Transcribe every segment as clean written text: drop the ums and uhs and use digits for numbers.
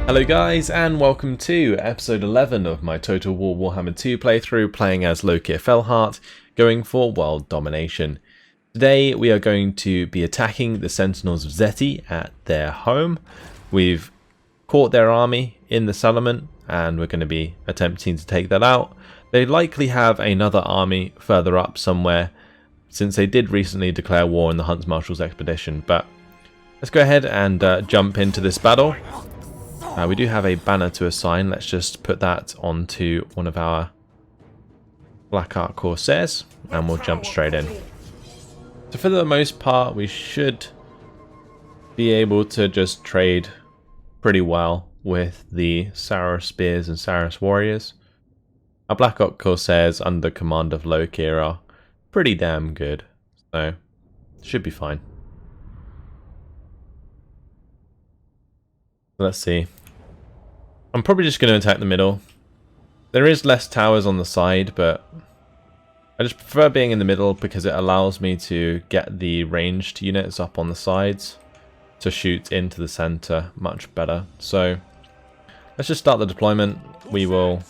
Hello guys, and welcome to episode 11 of my Total War Warhammer 2 playthrough, playing as Lokhir Fellheart, going for world domination. Today we are going to be attacking the Sentinels of Zeti at their home. We've caught their army in the settlement, and we're going to be attempting to take that out. They likely have another army further up somewhere, since they did recently declare war on the Hunts Marshal's expedition, but let's go ahead and jump into this battle. We do have a banner to assign. Let's just put that onto one of our Black Ark Corsairs and we'll jump straight in. So for the most part we should be able to just trade pretty well with the Saros Spears and Saros Warriors. Our Black Ark Corsairs under command of Lokhir are pretty damn good, so should be fine. Let's see. I'm probably just going to attack the middle. There is less towers on the side, but I just prefer being in the middle because it allows me to get the ranged units up on the sides to shoot into the center much better. So let's just start the deployment. We will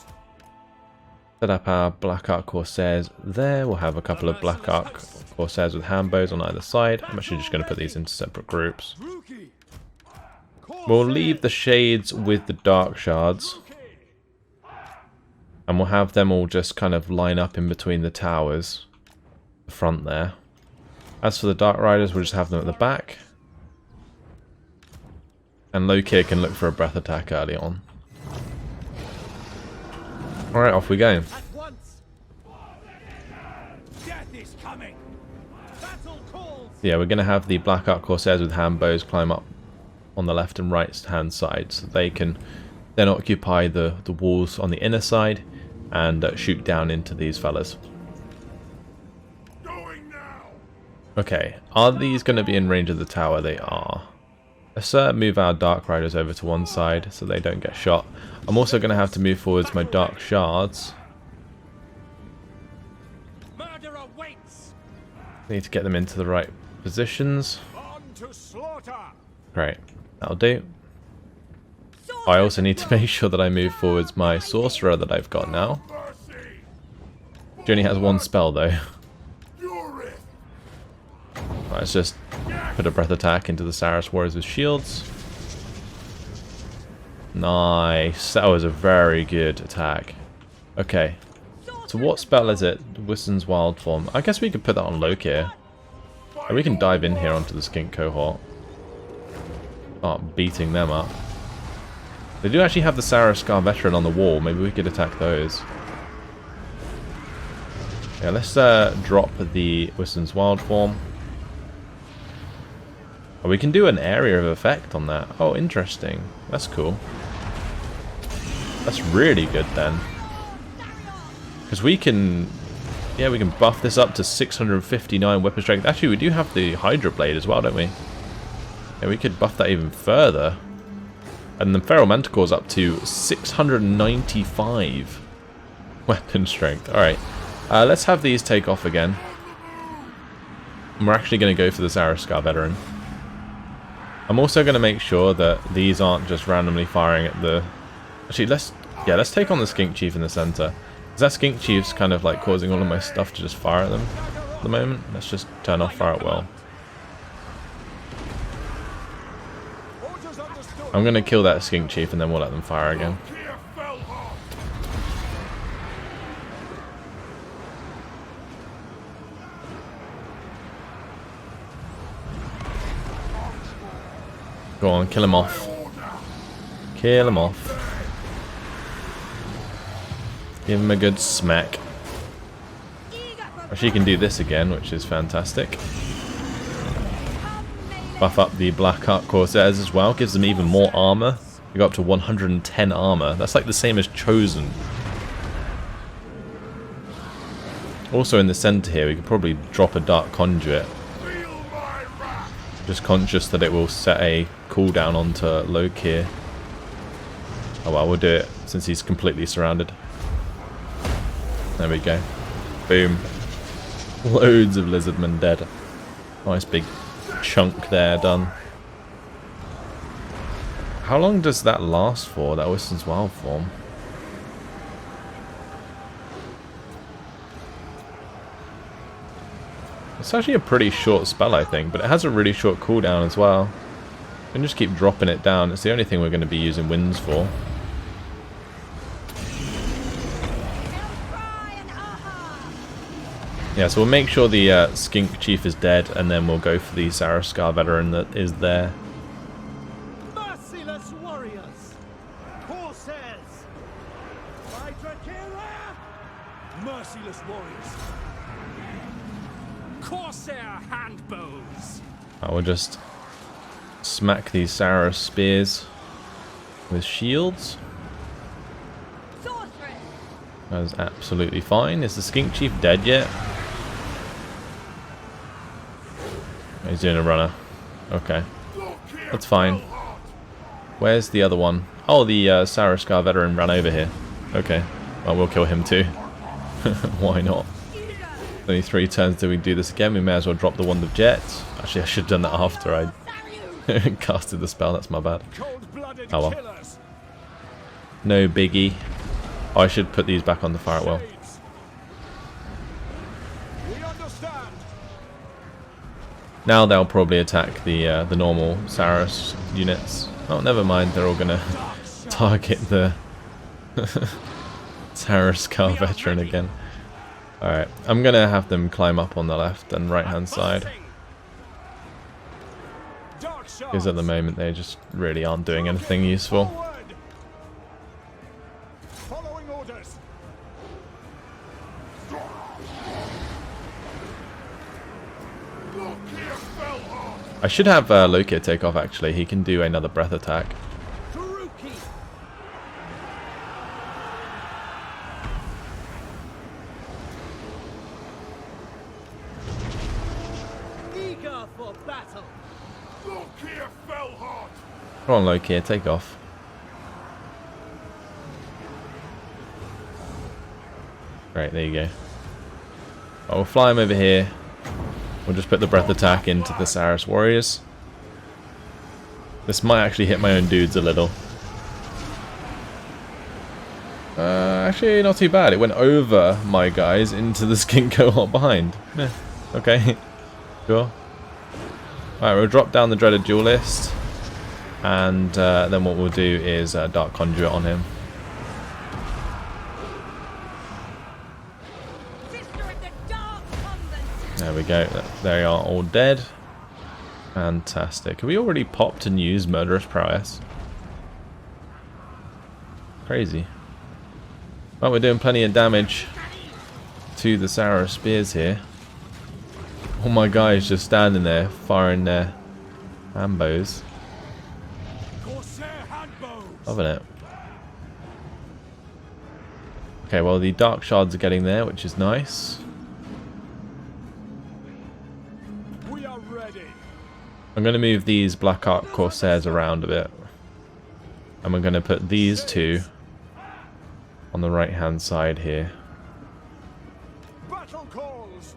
set up our Black Ark Corsairs there. We'll have a couple of Black Ark Corsairs with handbows on either side. I'm actually just going to put these into separate groups. We'll leave the shades with the dark shards, and we'll have them all just kind of line up in between the towers, the front there. As for the dark riders, we'll just have them at the back, and Lokhir can look for a breath attack early on. Alright, off we go. Yeah, we're going to have the Black Ark Corsairs with handbows climb up on the left and right hand side, so they can then occupy the walls on the inner side and shoot down into these fellas. Okay, are these going to be in range of the tower? They are. Let's move our Dark Riders over to one side so they don't get shot. I'm also going to have to move forwards my Dark Shards. Need to get them into the right positions. Great. That'll do. I also need to make sure that I move forwards my sorcerer that I've got now. She only has one spell though. Let's just put a breath attack into the Saros Warriors with shields. Nice. That was a very good attack. Okay. So what spell is it? Wissen's Wild Form. I guess we could put that on Lokhir. And we can dive in here onto the Skink Cohort. Start beating them up. They do actually have the Saros Scar Veteran on the wall. Maybe we could attack those. Yeah, let's drop the Wissen's Wild Form. Oh, we can do an area of effect on that. Oh, interesting. That's cool. That's really good then. Because we can... yeah, we can buff this up to 659 weapon strength. Actually, we do have the Hydra Blade as well, don't we? Yeah, we could buff that even further. And the Feral Manticore's up to 695 weapon strength. Alright, let's have these take off again. And we're actually going to go for the Saros Scar Veteran. I'm also going to make sure that these aren't just randomly firing at the... Actually, let's take on the Skink Chief in the center. Because that Skink Chief's kind of like causing all of my stuff to just fire at them at the moment. Let's just turn off Fire at Will. I'm going to kill that Skink Chief and then we'll let them fire again. Go on, kill him off. Kill him off. Give him a good smack. Actually, you can do this again, which is fantastic. Buff up the Black Ark Corsairs as well, gives them even more armor. We got up to 110 armor. That's like the same as Chosen. Also in the center here, we could probably drop a Dark Conduit. Just conscious that it will set a cooldown onto Lokhir. Oh well, we'll do it since he's completely surrounded. There we go. Boom. Loads of lizardmen dead. Nice big chunk there done. How long does that last for, that Oyston's wild form? It's actually a pretty short spell, I think, but it has a really short cooldown as well. You can just keep dropping it down. It's the only thing we're going to be using winds for. Yeah, so we'll make sure the Skink Chief is dead, and then we'll go for the Saraskar veteran that is there. Merciless warriors, corsairs, merciless warriors, corsair handbows. We'll just smack these Saras spears with shields. That is absolutely fine. Is the Skink Chief dead yet? He's doing a runner. Okay. That's fine. Where's the other one? Oh, the Saraskar veteran ran over here. Okay. Well, we'll kill him too. Why not? Only 3 turns till we do this again. We may as well drop the Wand of Jet. Actually, I should have done that after I casted the spell. That's my bad. Oh well. No biggie. Oh, I should put these back on the fire at will. Now they'll probably attack the normal Saras units. Oh, never mind. They're all gonna target the Saraskar veteran again. All right, I'm gonna have them climb up on the left and right hand side, because at the moment they just really aren't doing anything useful. I should have Lokhir take off, actually. He can do another breath attack. Eager for battle. Lokhir Fellheart. Come on, Lokhir, take off. Right, there you go. Oh, we'll fly him over here. We'll just put the breath attack into the Saras warriors. This might actually hit my own dudes a little. Actually, not too bad. It went over my guys into the Skink cohort behind. Yeah, okay. Sure. Alright, we'll drop down the Dreaded Duelist. And then what we'll do is Dark Conduit on him. There we go. They are all dead. Fantastic. Have we already popped and used Murderous Prowess? Crazy. Well, we're doing plenty of damage to the Saras spears here. All my guys just standing there firing their handbows. Loving it. Okay, well the Dark Shards are getting there, which is nice. I'm going to move these Black Ark Corsairs around a bit. And we're going to put these two on the right hand side here. Battle calls.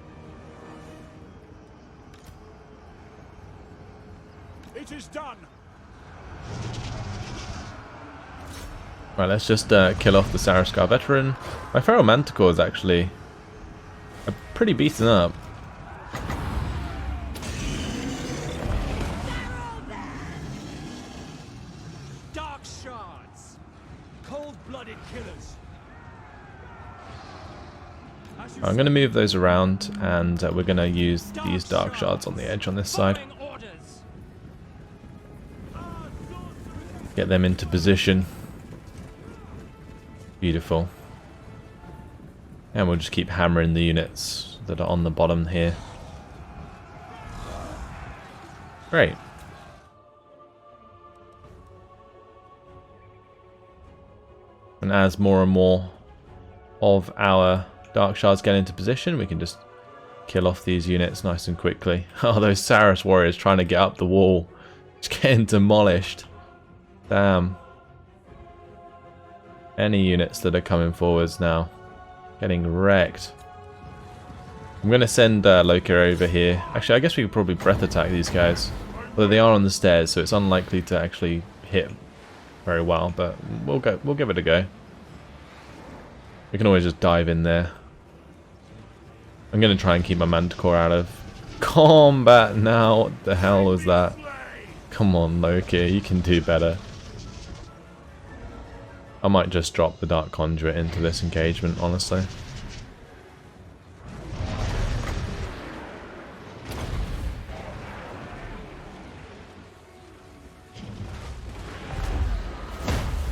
It is done. Right, let's just kill off the Saraskar veteran. My Feral Manticore is actually pretty beaten up. I'm going to move those around, and we're going to use these Dark Shards on the edge on this side. Get them into position. Beautiful. And we'll just keep hammering the units that are on the bottom here. Great. And as more and more of our Dark Shards get into position, we can just kill off these units nice and quickly. Oh, those Saras warriors trying to get up the wall. Just getting demolished. Damn. Any units that are coming forwards now. Getting wrecked. I'm going to send Lokhir over here. Actually, I guess we could probably breath attack these guys. Although they are on the stairs, so it's unlikely to actually hit very well, but we'll give it a go. We can always just dive in there. I'm going to try and keep my Manticore out of combat now. What the hell was that? Come on, Lokhir, you can do better. I might just drop the Dark Conduit into this engagement, honestly.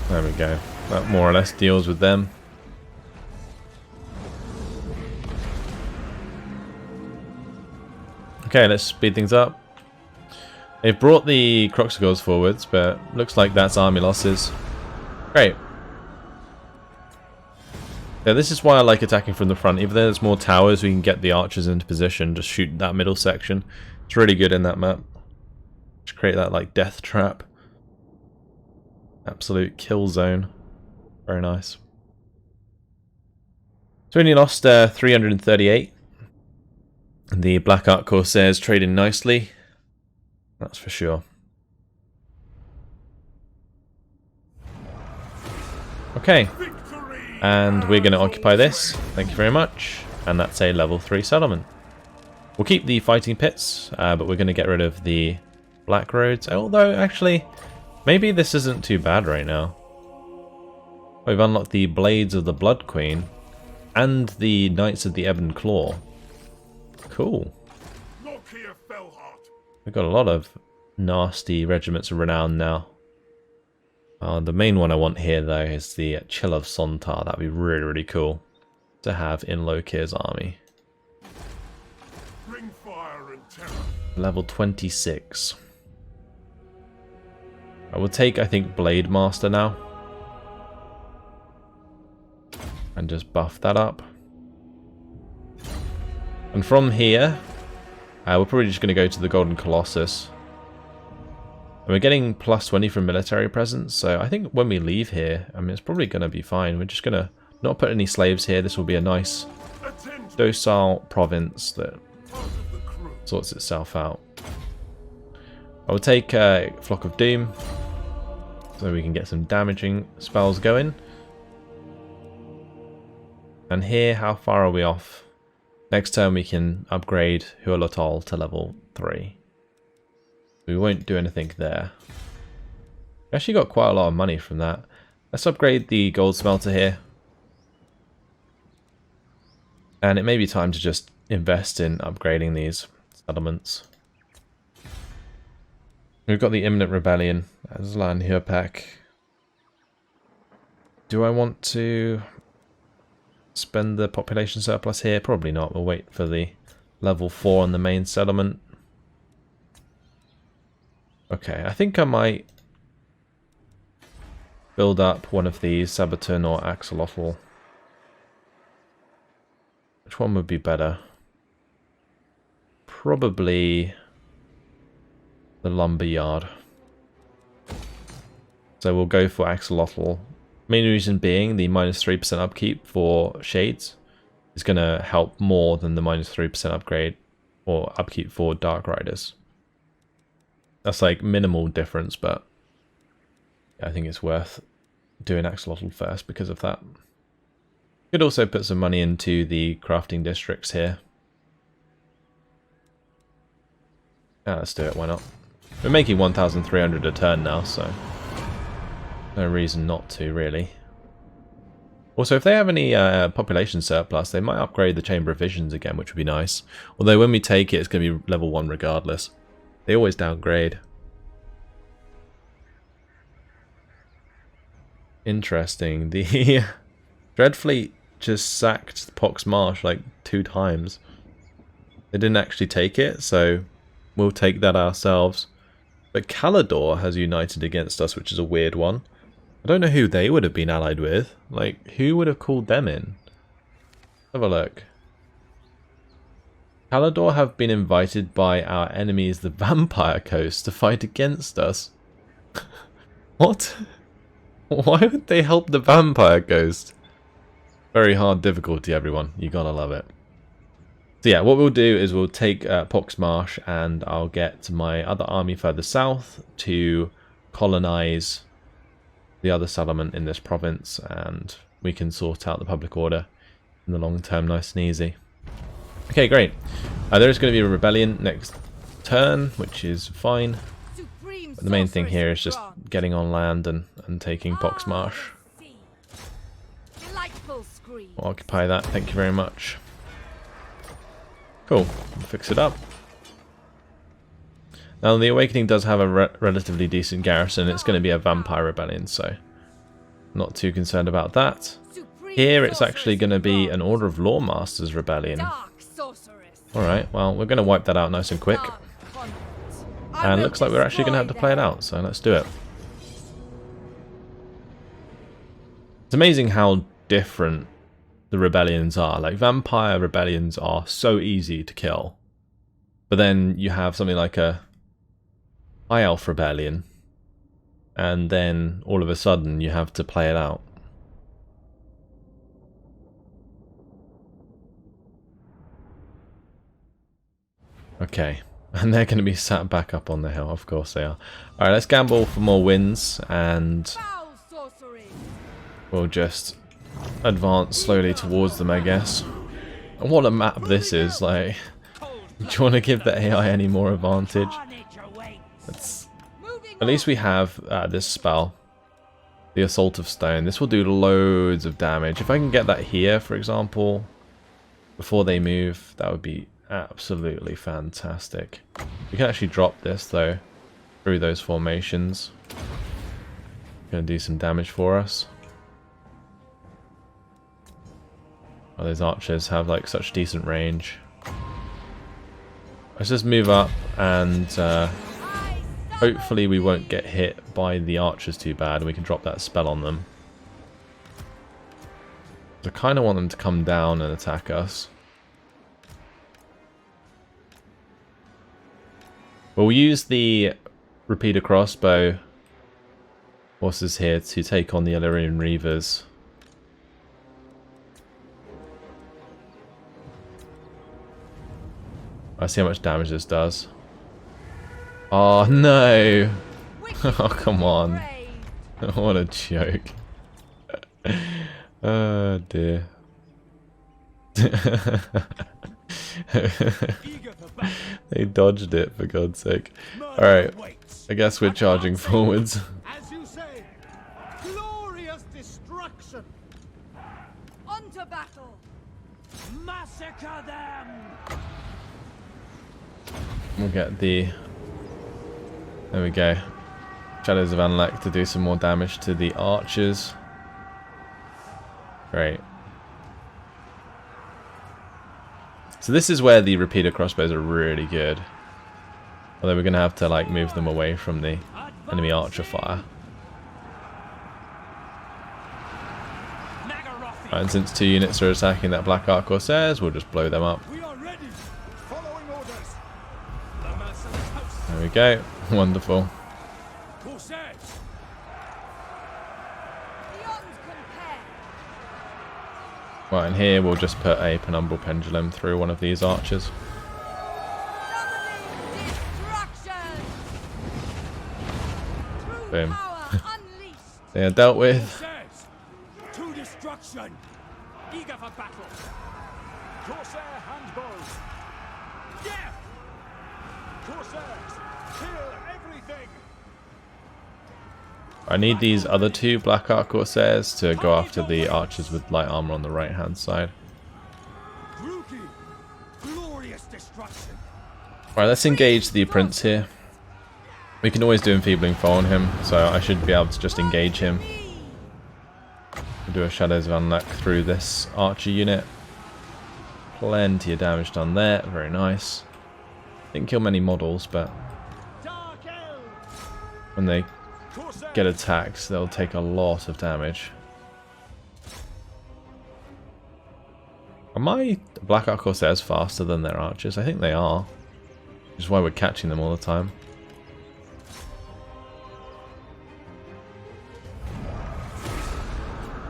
There we go. That more or less deals with them. Okay, let's speed things up. They've brought the Croxigors forwards, but looks like that's army losses. Great. Yeah, this is why I like attacking from the front. Even though there's more towers, we can get the archers into position, just shoot that middle section. It's really good in that map. Just create that like death trap. Absolute kill zone. Very nice. So we only lost 338. The Black Ark Corsairs trading nicely. That's for sure. Okay. And we're going to occupy this. Thank you very much. And that's a level 3 settlement. We'll keep the fighting pits, but we're going to get rid of the black roads. Although, actually, maybe this isn't too bad right now. We've unlocked the Blades of the Blood Queen and the Knights of the Ebon Claw. Cool. Lokhir Fellheart. We've got a lot of nasty regiments of renown now. The main one I want here, though, is the Chill of Sontar. That'd be really, really cool to have in Lokhir's army. Bring fire and terror. Level 26. I will take, I think, Blade Master now. And just buff that up. And from here, we're probably just going to go to the Golden Colossus. And we're getting plus 20 from military presence, so I think when we leave here, I mean, it's probably going to be fine. We're just going to not put any slaves here. This will be a nice, docile province that sorts itself out. I will take Flock of Doom, so we can get some damaging spells going. And here, how far are we off? Next turn we can upgrade Hualotol to level 3. We won't do anything there. We actually got quite a lot of money from that. Let's upgrade the gold smelter here. And it may be time to just invest in upgrading these settlements. We've got the Imminent Rebellion, Aslan Hurpak. Do I want to spend the population surplus here? Probably not. We'll wait for the level 4 on the main settlement. Okay, I think I might build up one of these, Sabaton or Axolotl. Which one would be better? Probably the Lumberyard. So we'll go for Axolotl. Main reason being the minus 3% upkeep for Shades is going to help more than the minus 3% upgrade or upkeep for Dark Riders. That's like minimal difference, but I think it's worth doing Axolotl first because of that. Could also put some money into the crafting districts here. Yeah, let's do it, why not? We're making 1,300 a turn now, so no reason not to, really. Also, if they have any population surplus, they might upgrade the Chamber of Visions again, which would be nice. Although when we take it, it's going to be level 1 regardless. They always downgrade. Interesting. The Dreadfleet just sacked Pox Marsh like 2 times. They didn't actually take it, so we'll take that ourselves. But Calador has united against us, which is a weird one. I don't know who they would have been allied with. Like, who would have called them in? Have a look. Calador have been invited by our enemies, the Vampire Coast, to fight against us. What? Why would they help the Vampire Coast? Very hard difficulty, everyone. You gotta love it. So yeah, what we'll do is we'll take Pox Marsh, and I'll get my other army further south to colonize the other settlement in this province, and we can sort out the public order in the long term nice and easy. Okay, great. There is going to be a rebellion next turn, which is fine. But the main thing here is just getting on land and taking Poxmarsh. I'll occupy that, thank you very much. Cool, we'll fix it up. Now the Awakening does have a relatively decent garrison. It's going to be a vampire rebellion, so not too concerned about that. Here it's actually going to be an Order of Lawmasters rebellion. Alright, well we're going to wipe that out nice and quick. And looks like we're actually going to have to play it out, so let's do it. It's amazing how different the rebellions are. Like, vampire rebellions are so easy to kill. But then you have something like a High Elf rebellion, and then all of a sudden you have to play it out. Okay, and they're going to be sat back up on the hill, of course they are. Alright, let's gamble for more wins, and we'll just advance slowly towards them, I guess. And what a map this is, like, do you want to give the AI any more advantage? At least we have this spell, the Assault of Stone. This will do loads of damage. If I can get that here, for example, before they move, that would be absolutely fantastic. We can actually drop this, though, through those formations. Going to do some damage for us. Oh, those archers have like such decent range. Let's just move up and hopefully we won't get hit by the archers too bad, and we can drop that spell on them. I kind of want them to come down and attack us. We'll use the repeater crossbow horses here to take on the Illyrian Reavers. I see how much damage this does. Oh no! Oh come on! What a joke! Oh dear! They dodged it, for God's sake. Alright, I guess we're charging forwards. As you say, glorious destruction. Onto battle. Massacre them. We'll get the... There we go. Shadows of Anlek to do some more damage to the archers. Great. So this is where the repeater crossbows are really good. Although we're going to have to like move them away from the enemy archer fire. And since 2 units are attacking that Black Ark Corsairs, we'll just blow them up. We are ready. Following orders. There we go. Wonderful. Corsairs. Beyond compare. Right, and here we'll just put a penumbral pendulum through one of these archers. Destruction. True Boom. power unleashed. They are dealt with. Corsairs. To destruction. Eager for battle. Corsair handbows. Death. Corsairs. Kill everything. I need these other 2 Black Ark Corsairs to go after the archers with light armor on the right hand side. Rookie. Glorious destruction. Right, let's engage the Prince here. We can always do enfeebling foe on him, so I should be able to just engage him. We'll do a Shadows of Anlek through this archer unit. Plenty of damage done there, very nice. Didn't kill many models, but Dark elves. when they Corsairs. get attacked, they'll take a lot of damage. Are my Black Ark Corsairs faster than their archers? I think they are. Which is why we're catching them all the time.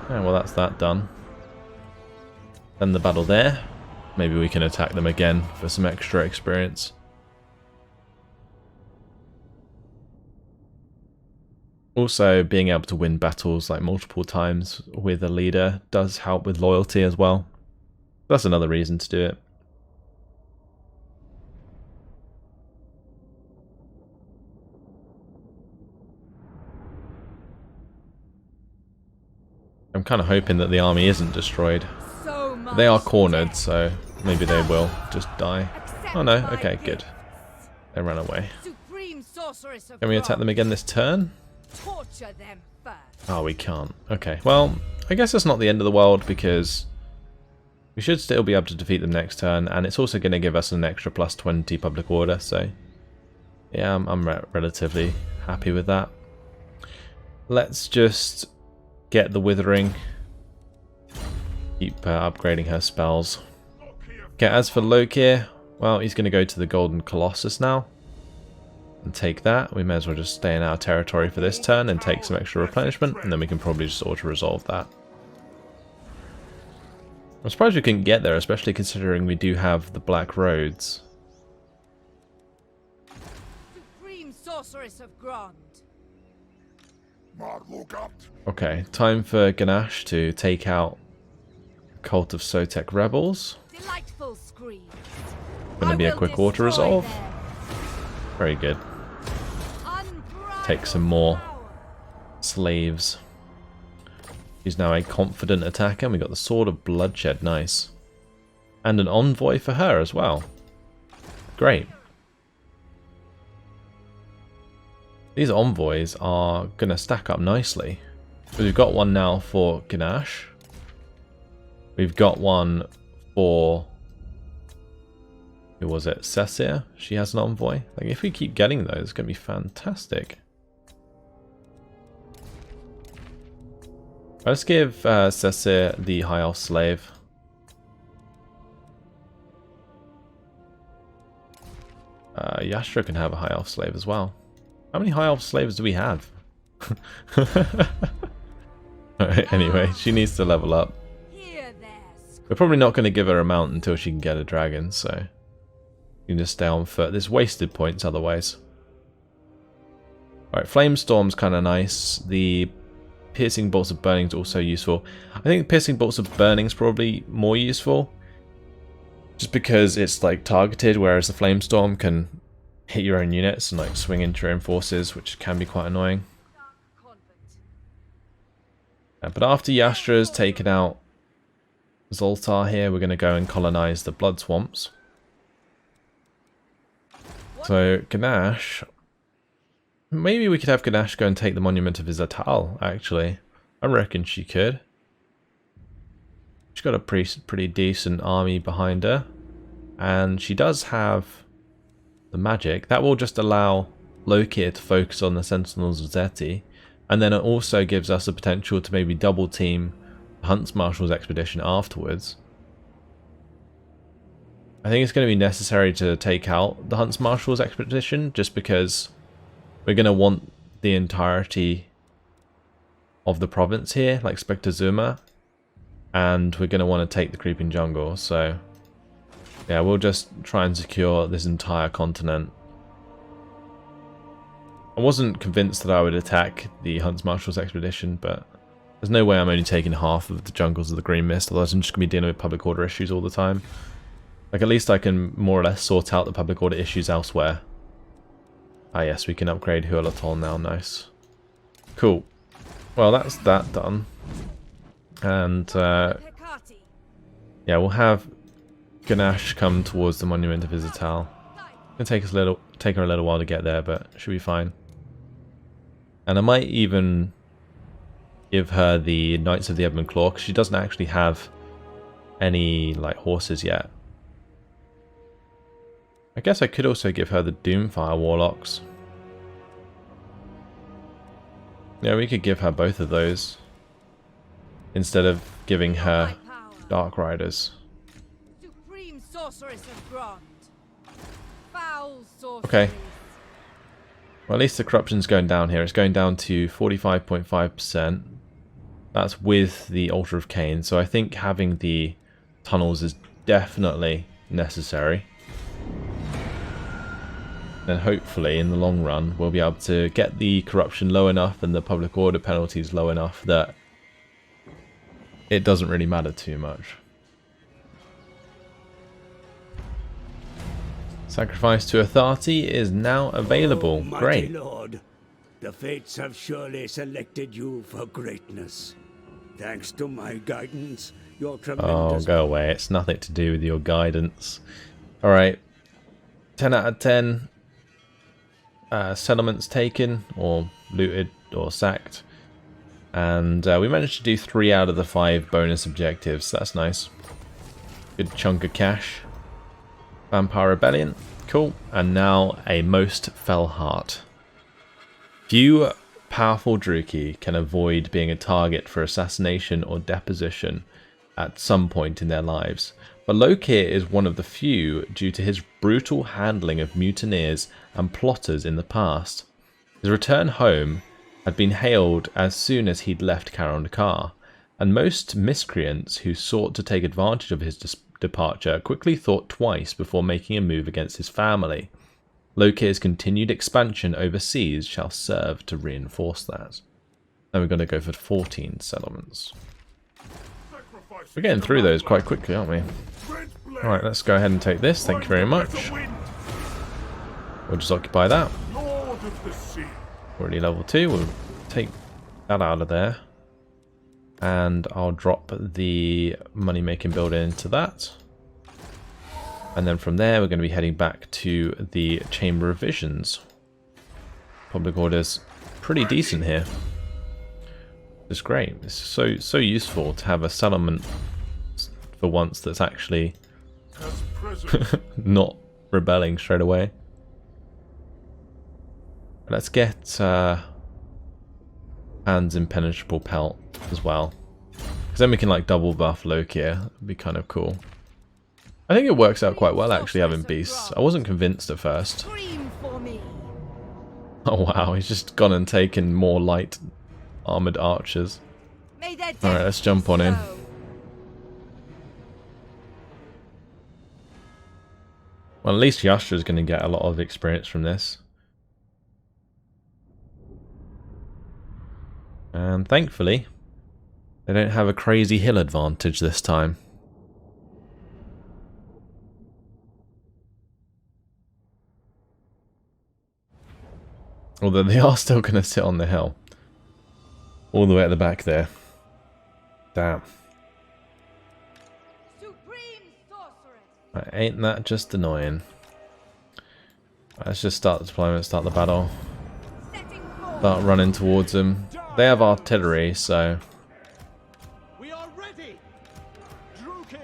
Yeah, well that's that done. Then the battle there. Maybe we can attack them again for some extra experience. Also, being able to win battles like multiple times with a leader does help with loyalty as well. That's another reason to do it. I'm kind of hoping that the army isn't destroyed. So much They are cornered, death. so maybe they will just die. Accept Oh no, my okay, good. gifts. They ran away. Supreme sorceress of Can we attack them again this turn? Torture them first. Oh, we can't. Okay, well, I guess it's not the end of the world because we should still be able to defeat them next turn, and it's also going to give us an extra plus 20 public order, so yeah, I'm relatively happy with that. Let's just get the Withering. Keep upgrading her spells. Okay, as for Lokhir, well, he's going to go to the Golden Colossus now and take that. We may as well just stay in our territory for this turn and take some extra replenishment, and then we can probably just auto-resolve that. I'm surprised we couldn't get there, especially considering we do have the Black Roads. Supreme sorceress of Grond. Okay, time for Ganache to take out Cult of Sotek rebels. Delightful screams. Gonna be a quick auto resolve. Very good. Take some more slaves. He's now a confident attacker, and we got the Sword of Bloodshed, nice. And an envoy for her as well. Great. These envoys are going to stack up nicely. So we've got one now for Ganache. We've got one for... who was it? Cecir? She has an envoy. Like, if we keep getting those, it's going to be fantastic. Let's give Cecir the High Elf Slave. Yastra can have a High Elf Slave as well. How many High Elf Slaves do we have? Alright, anyway, she needs to level up. We're probably not going to give her a mount until she can get a dragon, so you can just stay on foot. There's wasted points otherwise. Alright, Flamestorm's kind of nice. The Piercing Bolts of Burning is also useful. I think Piercing Bolts of Burning is probably more useful, just because it's like targeted, whereas the Flamestorm can hit your own units and like swing into your own forces, which can be quite annoying. But after Yastra's taken out Zoltar here, we're going to go and colonize the Blood Swamps. So Ganache, maybe we could have Ganache go and take the Monument of Izatal, actually. I reckon she could. She's got a pretty decent army behind her. And she does have the magic. That will just allow Lokhir to focus on the Sentinels of Zeti. And then it also gives us the potential to maybe double team the Hunts Marshal's expedition afterwards. I think it's going to be necessary to take out the Hunts Marshal's expedition, just because we're going to want the entirety of the province here, like Spectre Zuma, and we're going to want to take the Creeping Jungle, so yeah, we'll just try and secure this entire continent. I wasn't convinced that I would attack the Hunts Marshal's expedition, but there's no way I'm only taking half of the jungles of the Green Mist, otherwise I'm just going to be dealing with public order issues all the time. Like, at least I can more or less sort out the public order issues elsewhere. Ah yes, we can upgrade Hualatol now, nice. Cool. Well, that's that done. And yeah, we'll have Ganache come towards the Monument of Izatal. It'll take her a little while to get there, but it should be fine. And I might even give her the Knights of the Ebon Claw, because she doesn't actually have any like horses yet. I guess I could also give her the Doomfire Warlocks. Yeah, we could give her both of those instead of giving her Dark Riders. Supreme sorceress of Grond. Foul sorcery. Okay. Well, at least the corruption's going down here. It's going down to 45.5%. That's with the Altar of Cain. So I think having the tunnels is definitely necessary. then hopefully in the long run we'll be able to get the corruption low enough and the public order penalties low enough that it doesn't really matter too much. Sacrifice to authority is now available. Oh, Great. mighty Lord, the fates have surely selected you for greatness. Thanks to my guidance, your Oh, tremendous... go away. It's nothing to do with your guidance. Alright. 10 out of 10. Settlements taken, or looted, or sacked. And we managed to do 3 out of the 5 bonus objectives. That's nice. Good chunk of cash. Vampire Rebellion. Cool. And now a Most Fellheart. Few powerful Druki can avoid being a target for assassination or deposition at some point in their lives. But Lokhir is one of the few due to his brutal handling of mutineers and plotters in the past. His return home had been hailed as soon as he'd left Karon Kar, and most miscreants who sought to take advantage of his departure quickly thought twice before making a move against his family. Lokhir's continued expansion overseas shall serve to reinforce that. Then we're going to go for 14 settlements. We're getting through those quite quickly, aren't we? Alright, let's go ahead and take this. Thank you very much. We'll just occupy that. Lord of the sea. Already level 2. We'll take that out of there. And I'll drop the money-making building into that. And then from there, we're going to be heading back to the Chamber of Visions. Public order's pretty decent here. It's great. It's so useful to have a settlement for once that's actually As president, not rebelling straight away. Let's get Hands Impenetrable Pelt as well. Because then we can like double buff Lokhir. That'd be kind of cool. I think it works out quite well actually having beasts. I wasn't convinced at first. Scream for me. Oh wow, he's just gone and taken more light armored archers. Alright, let's jump on in. Well, at least Yastra's going to get a lot of experience from this. And thankfully, they don't have a crazy hill advantage this time. Although they are still going to sit on the hill. All the way at the back there. Damn. Supreme sorceress. Right, ain't that just annoying? Right, let's just start the deployment, start the battle. Setting forth. Start running towards them. They have artillery, so We are ready. Druki.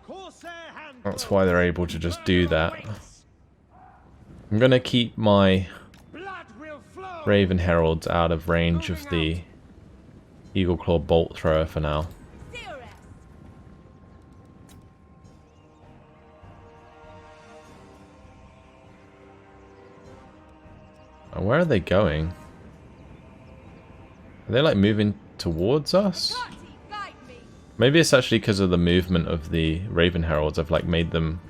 Corsair hand. that's why they're able to just do that. I'm going to keep my Blood will flow. Raven Heralds out of range of the Eagle Claw Bolt Thrower for now. Seeress. And where are they going? Are they like moving towards us? Party, guide me. Maybe it's actually because of the movement of the Raven Heralds. I've like made them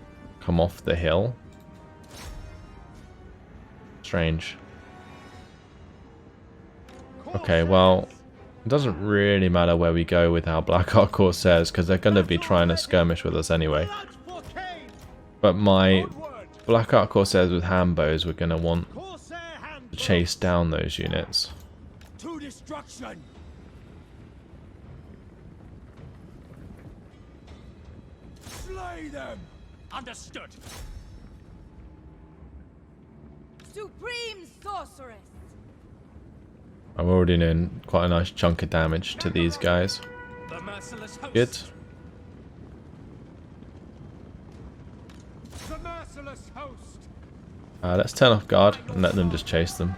come off the hill. Strange. Okay, well, it doesn't really matter where we go with our Blackheart Corsairs because they're going to be trying to skirmish with us anyway. Blood for Cain. But my Onward. Blackheart Corsairs with handbows, we're going to want Corsair hand. to chase down those units. To destruction. Slay them. Understood. Supreme sorceress. I'm already doing quite a nice chunk of damage to these guys. The merciless host. Good. The merciless host. Let's turn off guard and let them just chase them.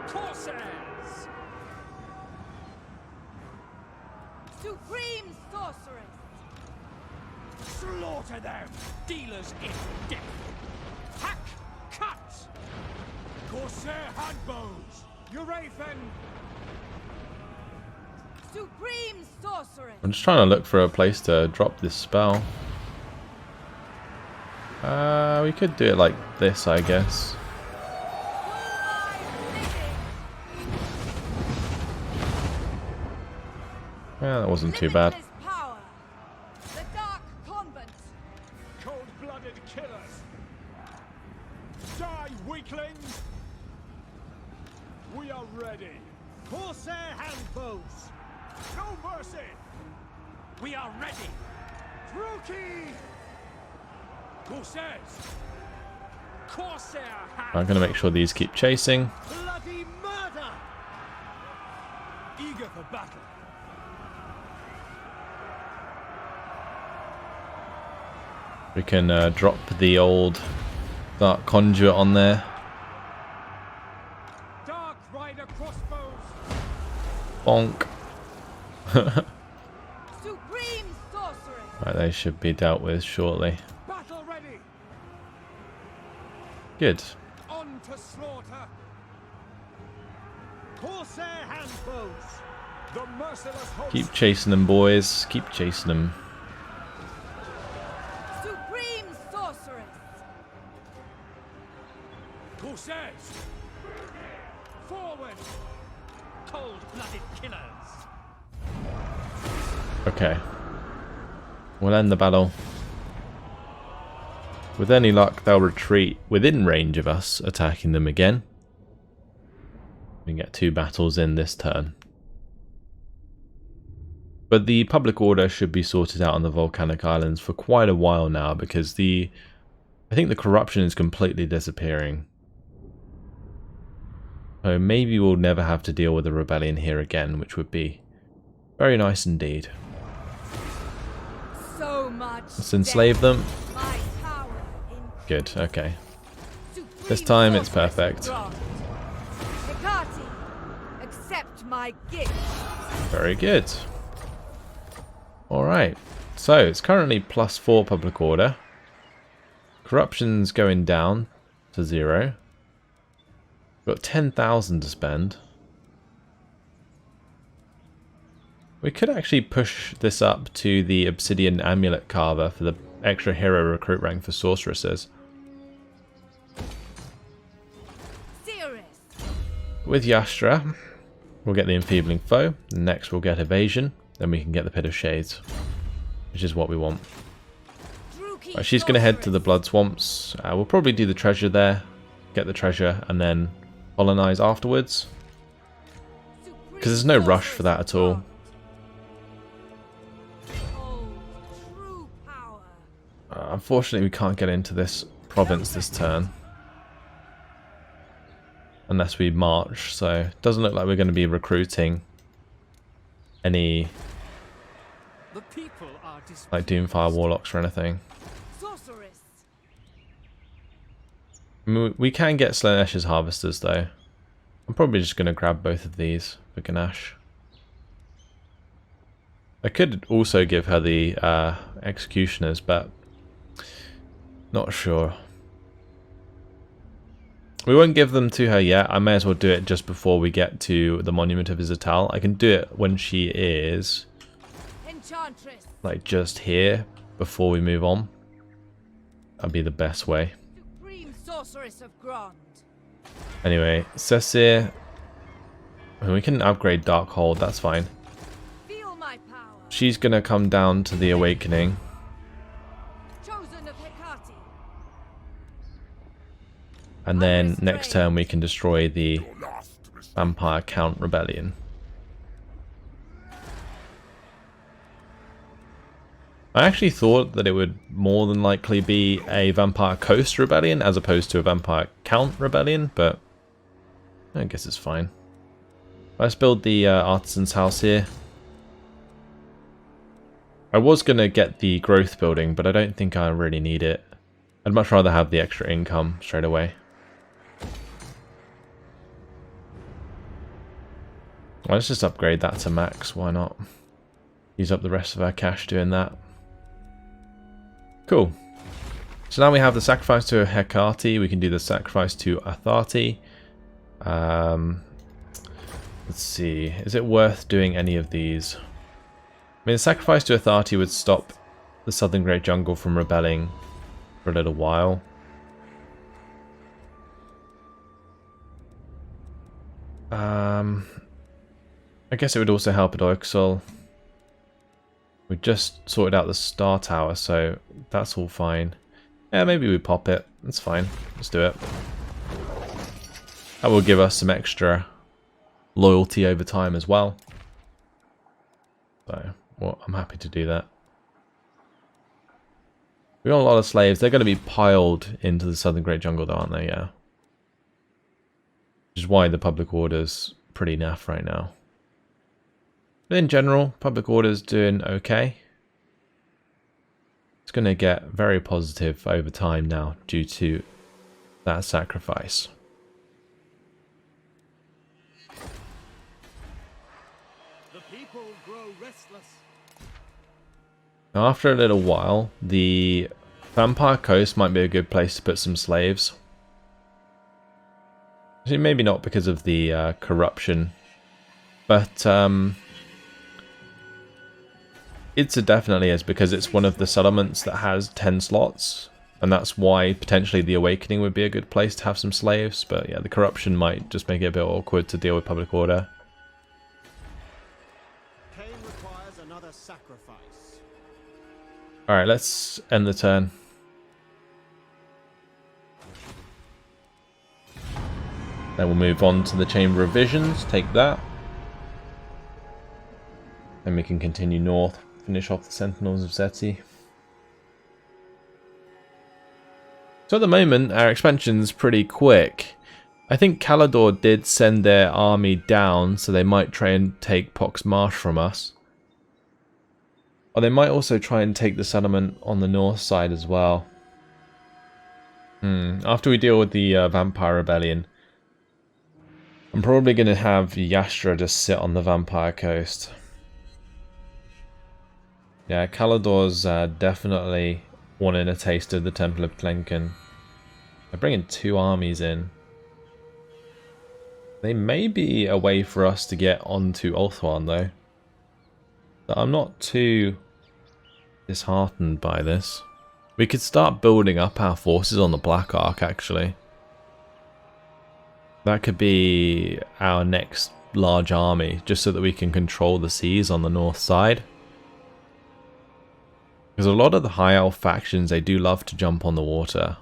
Corsairs. Supreme sorceress. Slaughter them. Dealers in death. Hack. Cut. Corsair handbows. Eurathan. Supreme sorceress. I'm just trying to look for a place to drop this spell. We could do it like this, I guess. Yeah, that wasn't too bad. Limitless power. The Dark Convent. Cold-blooded killers. Die, weaklings. We are ready. Corsair handbows. No mercy. We are ready. Rookie. Corsairs. Corsair hand. I'm going to make sure these keep chasing. Bloody murder. Eager for battle. We can drop the old Dark Conduit on there. Dark Rider crossbows. Bonk. Supreme sorcery. Right, they should be dealt with shortly. Battle ready. Good. On to slaughter. Corsair handbows. The merciless host. Keep chasing them, boys. Keep chasing them. Supreme sorceress. Corsairs. Forward. Cold-blooded killers. Okay. We'll end the battle. With any luck, they'll retreat within range of us attacking them again. We can get 2 battles in this turn. But the public order should be sorted out on the volcanic islands for quite a while now, because I think the corruption is completely disappearing. So maybe we'll never have to deal with a rebellion here again, which would be very nice indeed. So much. Let's enslave them. My power in Good, okay. supreme This time it's sorceress perfect. of God. Hecate, accept my gift. Very good. Alright, so it's currently +4 public order. Corruption's going down to 0. We've got 10,000 to spend. We could actually push this up to the Obsidian Amulet Carver for the extra hero recruit rank for sorceresses. Serious. With Yastra, we'll get the Enfeebling Foe. Next we'll get Evasion. Then we can get the Pit of Shades, which is what we want. Druki Right, she's going to head to the sorceress. Blood Swamps. We'll probably do the treasure there. Get the treasure and then colonize afterwards. Supreme Because there's no rush for that at all. Oh, true power. Unfortunately, we can't get into this province this turn. Unless we march, so it doesn't look like we're going to be recruiting any The people are like Doomfire Warlocks or anything. Sorceress. I mean, we can get Slaaneash's Harvesters though. I'm probably just going to grab both of these for Ganache. I could also give her the Executioners, but not sure. We won't give them to her yet. I may as well do it just before we get to the Monument of Izatal. I can do it when she is Enchantress. like just here before we move on. That'd be the best way. Supreme sorceress of Grond. Anyway, Cecir. I mean, we can upgrade Darkhold, that's fine. Feel my power. She's gonna come down to the Awakening. Chosen of Hecate. And then next turn we can destroy the Vampire Count Rebellion. I actually thought that it would more than likely be a Vampire Coast Rebellion as opposed to a Vampire Count Rebellion, but I guess it's fine. Let's build the Artisan's House here. I was going to get the Growth Building, but I don't think I really need it. I'd much rather have the extra income straight away. Well, let's just upgrade that to max, why not? Use up the rest of our cash doing that. Cool. So now we have the sacrifice to Hecate, we can do the sacrifice to Atharte. Let's see, is it worth doing any of these? I mean, the sacrifice to Atharte would stop the Southern Great Jungle from rebelling. for a little while. I guess it would also help at Oixol. We just sorted out the star tower, so that's all fine. Yeah, maybe we pop it. That's fine. Let's do it. That will give us some extra loyalty over time as well. So, well, I'm happy to do that. We got a lot of slaves. They're going to be piled into the Southern Great Jungle, though, aren't they? Yeah. Which is why the public order's pretty naff right now. But in general, public order's doing okay. It's going to get very positive over time now due to that sacrifice. The people grow restless. Now, after a little while, the Vampire Coast might be a good place to put some slaves. Actually, maybe not because of the corruption, but it's definitely is because it's one of the settlements that has 10 slots, and that's why potentially the Awakening would be a good place to have some slaves. But yeah, the corruption might just make it a bit awkward to deal with public order. Pain requires another sacrifice. Alright, let's end the turn. Then we'll move on to the Chamber of Visions, take that. Then we can continue north, finish off the Sentinels of Zeti. So at the moment, our expansion's pretty quick. I think Calador did send their army down, so they might try and take Pox Marsh from us. Or they might also try and take the settlement on the north side as well. After we deal with the Vampire Rebellion, I'm probably going to have Yastra just sit on the Vampire Coast. Yeah, Calador's definitely wanting a taste of the Temple of Klenkin. They're bringing 2 armies in. They may be a way for us to get onto Ulthuan though. But I'm not too disheartened by this. We could start building up our forces on the Black Ark actually. That could be our next large army, just so that we can control the seas on the north side. Because a lot of the High Elf factions, they do love to jump on the water.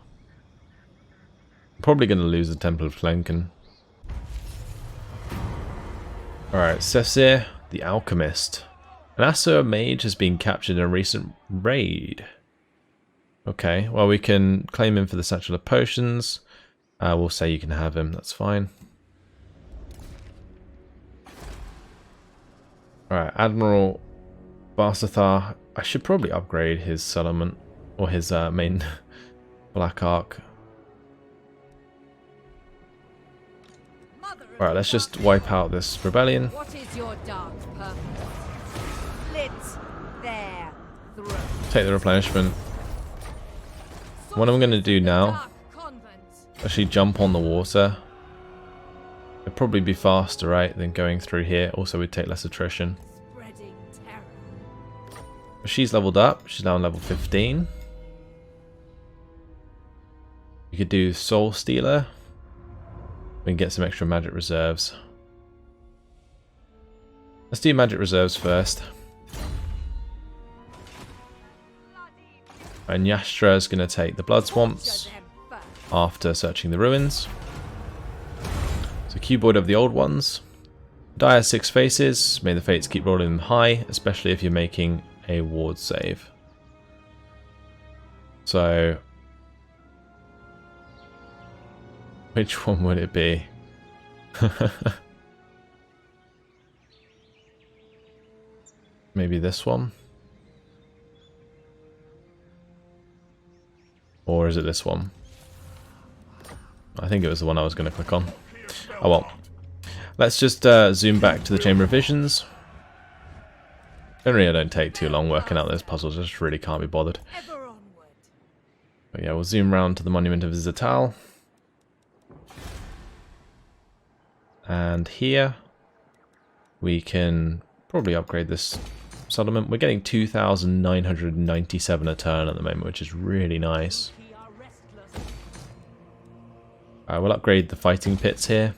I'm probably going to lose the Temple of Klenkin. Alright, Sesir, the Alchemist. An Asur mage has been captured in a recent raid. Okay, well we can claim him for the Satchel of Potions. We'll say you can have him, that's fine. Alright, Admiral Barsathar. I should probably upgrade his settlement, or his main Black Ark. Alright, let's just wipe out this rebellion. What is your dark purpose? Slit their throat. Take the replenishment. What I'm going to do now, actually jump on the water. It'd probably be faster, right, than going through here. Also, we'd take less attrition. Spreading terror. She's leveled up. She's now on level 15. You could do Soul Stealer. We can get some extra magic reserves. Let's do magic reserves first. And Yastra is going to take the Blood Swamps after searching the ruins. So Cuboid of the Old Ones. Die has 6 faces. May the fates keep rolling them high, especially if you're making a ward save. So which one would it be? Maybe this one? Or is it this one? I think it was the one I was going to click on. Oh well. Let's just zoom back to the Chamber of Visions. Generally I don't take too long working out those puzzles, I just really can't be bothered. But yeah, we'll zoom round to the Monument of Zatal. And here we can probably upgrade this settlement. We're getting 2,997 a turn at the moment, which is really nice. We'll upgrade the fighting pits here.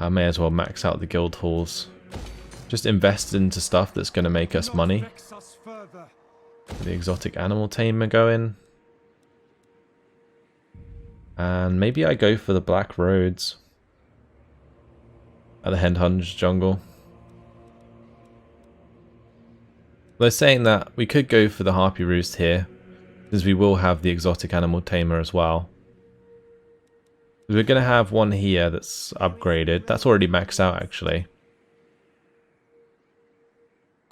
I may as well max out the guild halls. Just invest into stuff that's going to make us money. Vex us further. The exotic animal tamer going. And maybe I go for the black roads at the Headhunter's jungle. They're saying that we could go for the harpy roost here, because we will have the exotic animal tamer as well. We're going to have one here that's upgraded. That's already maxed out actually.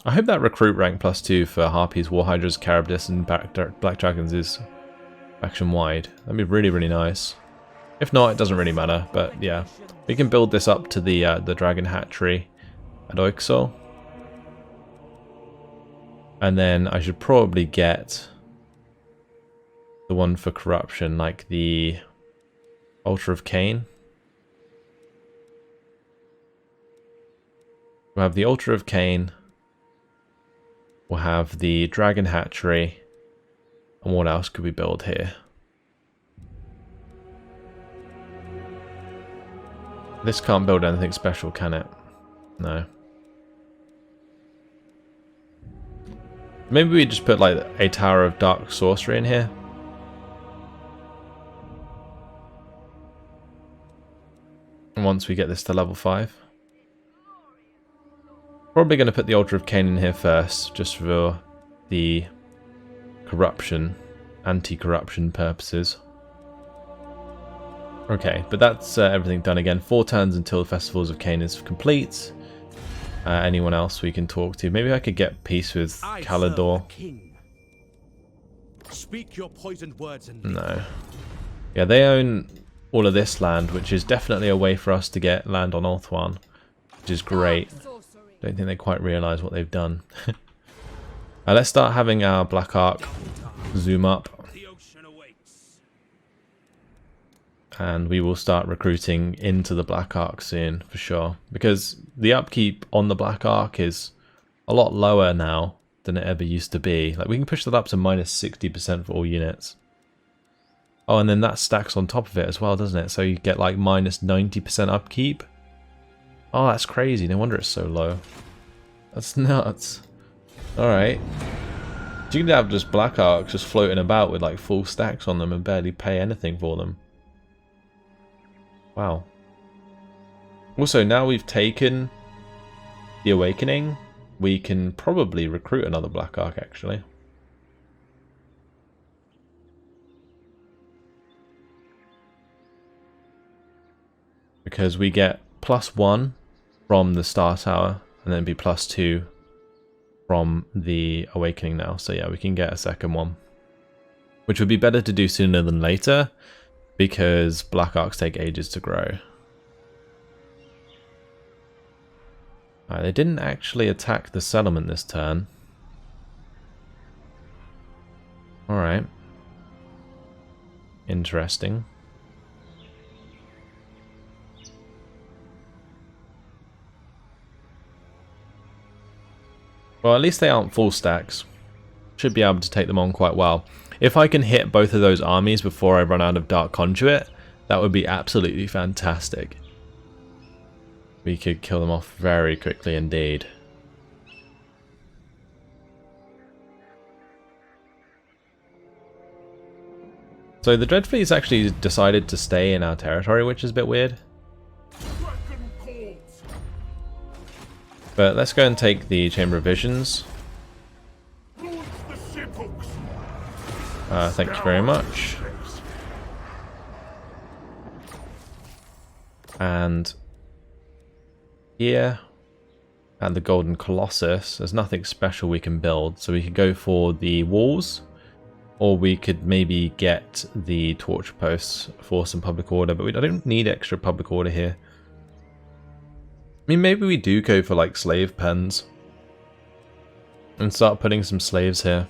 I hope that recruit rank +2 for harpies, war hydras, carabdis and black dragons is faction wide. That'd be really, really nice. If not, it doesn't really matter, but yeah. We can build this up to the dragon hatchery at Oixol. And then I should probably get the one for corruption, like the Altar of Cain. We'll have the Altar of Cain. We'll have the dragon hatchery. And what else could we build here? This can't build anything special, can it? No. Maybe we just put like a Tower of Dark Sorcery in here. And once we get this to level 5. Probably going to put the Altar of Cain in here first, just for the corruption, anti-corruption purposes. Okay, but that's everything done again. 4 turns until the Festivals of Cain is complete. Anyone else we can talk to? Maybe I could get peace with Calador. Speak your poisoned words and No. Yeah, they own all of this land, which is definitely a way for us to get land on Ulthuan, which is great. Don't think they quite realise what they've done. Let's start having our Black Ark zoom up. And we will start recruiting into the Black Ark soon, for sure. Because the upkeep on the Black Ark is a lot lower now than it ever used to be. Like, we can push that up to -60% for all units. Oh, and then that stacks on top of it as well, doesn't it? So you get like -90% upkeep. Oh, that's crazy. No wonder it's so low. That's nuts. Alright. You can have just Black Arks just floating about with like full stacks on them and barely pay anything for them. Wow. Also, now we've taken the Awakening, we can probably recruit another Black Ark, actually. Because we get +1 from the Star Tower, and then be +2 from the Awakening now. So yeah, we can get a second one. Which would be better to do sooner than later, because Black Arks take ages to grow. They didn't actually attack the settlement this turn. Alright. Interesting. Well, at least they aren't full stacks. Should be able to take them on quite well. If I can hit both of those armies before I run out of Dark Conduit, that would be absolutely fantastic. We could kill them off very quickly indeed. So the Dreadfleet's actually decided to stay in our territory, which is a bit weird. But let's go and take the Chamber of Visions. Thank you very much. And here, at the Golden Colossus, there's nothing special we can build. So we could go for the walls, or we could maybe get the torture posts for some public order. But I don't need extra public order here. I mean, maybe we do go for like slave pens and start putting some slaves here.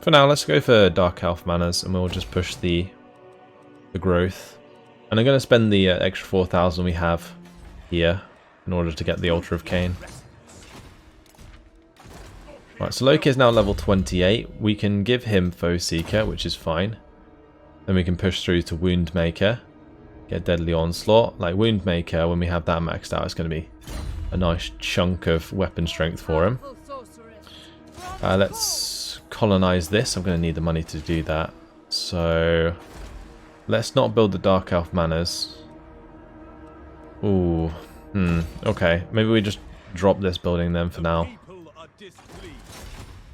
For now, let's go for Dark Elf Manors, and we'll just push the growth. And I'm going to spend the extra 4,000 we have here in order to get the Altar of Cain. Right, so Loki is now level 28. We can give him Foe Seeker, which is fine. Then we can push through to Woundmaker. Get Deadly Onslaught. Like Woundmaker, when we have that maxed out, it's going to be a nice chunk of weapon strength for him. Powerful sorceress. Let's colonize this. I'm going to need the money to do that. So let's not build the Dark Elf Manors. Ooh. Okay. Maybe we just drop this building then for now. People are displeased.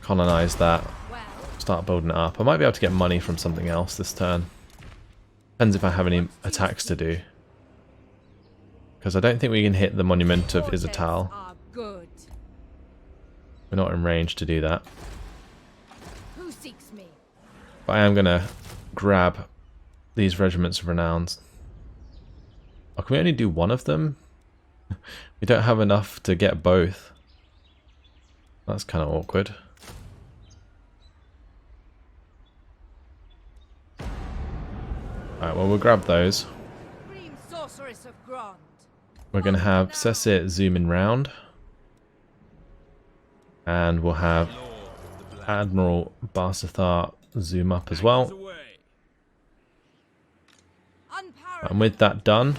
Colonize that. Well, Start building it up. I might be able to get money from something else this turn. Depends if I have any attacks to do. Because I don't think we can hit the Monument of portents Izatal. are good. We're not in range to do that. Who seeks me? But I am going to grab these Regiments of Renown. Oh, can we only do one of them? We don't have enough to get both. That's kind of awkward. Alright, well, we'll grab those. Supreme sorceress of Grond. We're going to have Cecit zoom in round. And we'll have Admiral Barsathar zoom up as well. Away. Unparalleled. And with that done,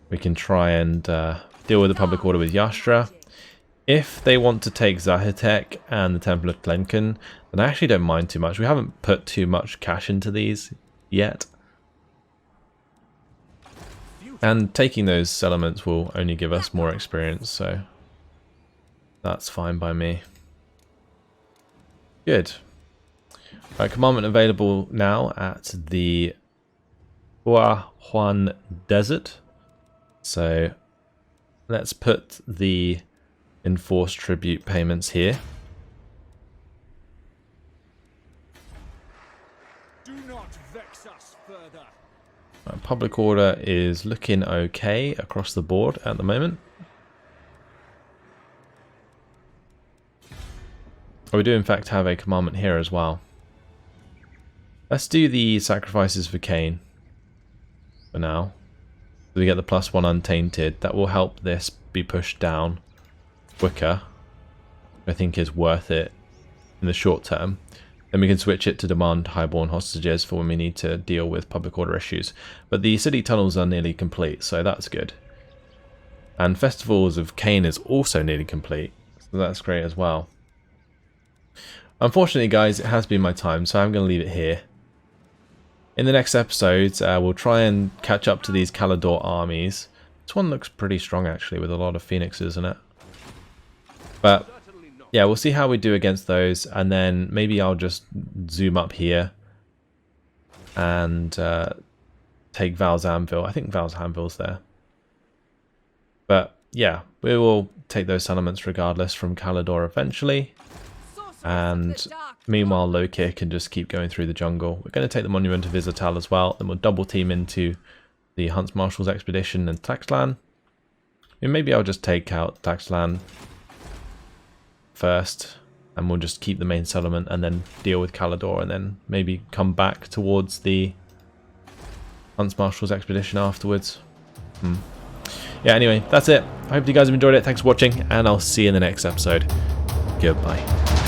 we can try and deal with the public order with Yastra. If they want to take Zahitek and the Temple of Glenkin, then I actually don't mind too much. We haven't put too much cash into these yet. And taking those settlements will only give us more experience, so that's fine by me. Good. Right, commandment available now at the Huahuan Desert. So let's put the enforced tribute payments here. Do not vex us further. Public order is looking okay across the board at the moment. Oh, we do in fact have a commandment here as well. Let's do the sacrifices for Cain for now. So we get the +1 untainted. That will help this be pushed down quicker. I think is worth it in the short term. Then we can switch it to demand highborn hostages for when we need to deal with public order issues. But the city tunnels are nearly complete, so that's good. And Festivals of Cain is also nearly complete, so that's great as well. Unfortunately, guys, it has been my time, so I'm going to leave it here. In the next episodes, we'll try and catch up to these Calador armies. This one looks pretty strong, actually, with a lot of phoenixes in it. But yeah, we'll see how we do against those, and then maybe I'll just zoom up here and take Val's Anvil. I think Val's Anvil's there. But yeah, we will take those settlements regardless from Calador eventually. And meanwhile, Lokhir can just keep going through the jungle. We're going to take the Monument of Izatal as well. Then we'll double team into the Hunts Marshal's expedition and Taxlan. Maybe I'll just take out Taxlan first, and we'll just keep the main settlement and then deal with Calador, and then maybe come back towards the Hunts Marshal's expedition afterwards. Yeah, anyway, that's it. I hope you guys have enjoyed it. Thanks for watching, and I'll see you in the next episode. Goodbye.